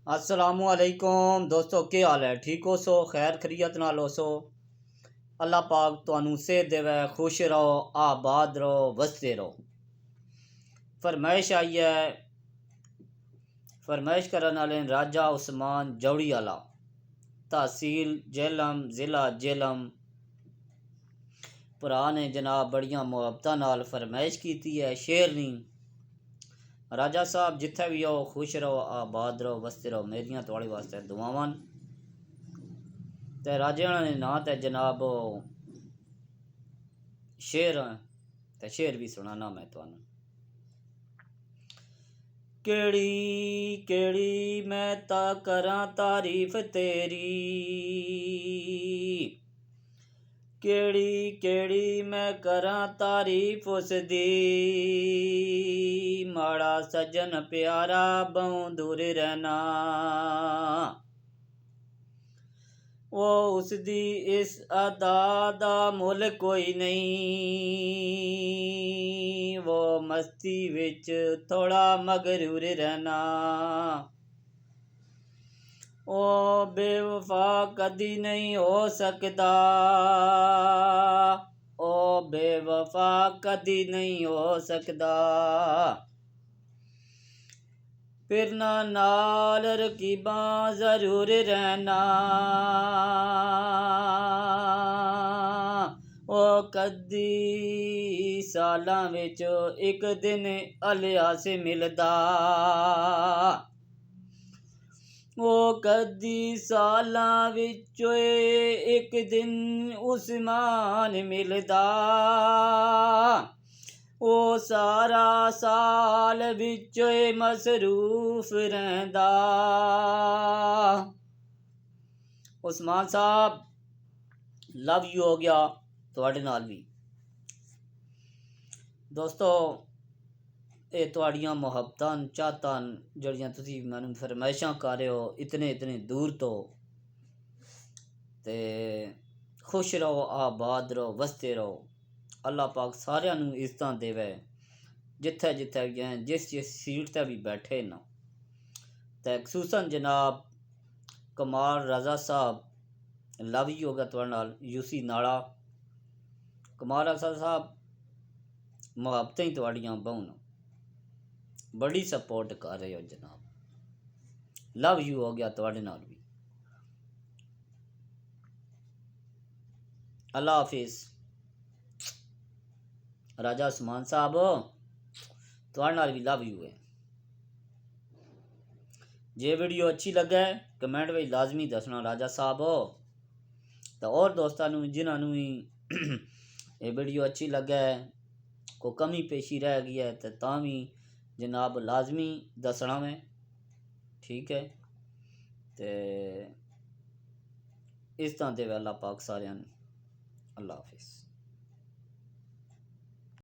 अस्सलामुअलैकुम दोस्तों, क्या हाल है? ठीक हो सो? खैर खरीयत नाल हो सो? अल्लाह पाक तुहानू सेहत देवे, खुश रहो, आबाद रहो, वसते रहो। फरमाइश आई है, फरमाइश करने वाले राजा उस्मान जौड़ी आला, तहसील जेलम, ज़िला जेलम। भरा ने जनाब बड़ियां मुहब्बतां नाल फरमाइश की है, शेर नहीं। राजा साहब जिथे भी हो खुश रहो, आबाद रहो, वसते रहो, मेरियां तुहाड़े वास्ते दुआवां। ते राजे ने नां ते जनाब शेर ते शेर भी सुनाना मैं तुहानू। केड़ी केड़ी मैं ता करां तारीफ तेरी, केड़ी केड़ी मैं करां तारीफ उस दी, माड़ा सज्जन प्यारा बहु दूर रहना। वो उसदी इस अदा दा मुल कोई नहीं, वो मस्ती विच थोड़ा मगरूर रहना। ओ बेवफा कदी नहीं हो सकदा, ओ बेवफा कदी नहीं हो सकदा। फिर ना नाल रकीबां जरूर रहना, ओ कदी सालां विच एक दिन अलिया से मिलदा, ओ कदी सालां विच एक दिन उस्मान मिलदा, ओ सारा साल विच मसरूफ रहंदा। उस्मान साहब लव यू हो गया तुहाडे नाल भी। दोस्तों ये तुहाड़ियां मुहब्बतां चाहतां जड़ियां तुसी मैनूं फरमाइशां कर रहे हो इतने इतने दूर तो, ते खुश रहो, आबाद रहो, वसते रहो। अल्लाह पाक सारियां नूं इज्जतां देवे, जिथे जिथे भी हैं, जिस जिस सीट ते भी बैठे न। ते खसूसन जनाब कमाल रज़ा साहब लव यू होगा तुहाडे नाल, यूसी नाला। कमाल रज़ा साहब मुहब्बतें ही तुहाड़ियां बहु न, बड़ी सपोर्ट कर रहे हो जनाब। लव यू हो गया तुहाडे नाल भी। अल्लाह हाफिज़। राजा उस्मान साहब तुहाडे नाल भी लव यू है। जे वीडियो अच्छी लगे कमेंट में लाजमी दसना राजा साहब हो। तो और दोस्तों जिन्होंने भी ये वीडियो अच्छी लगे, को कमी पेशी रह गई है तो तां भी जनाब लाजमी दसना में, ठीक है। तो इस तरह दे अल्लाह पाक सारियां नूं। अल्लाह हाफिज़।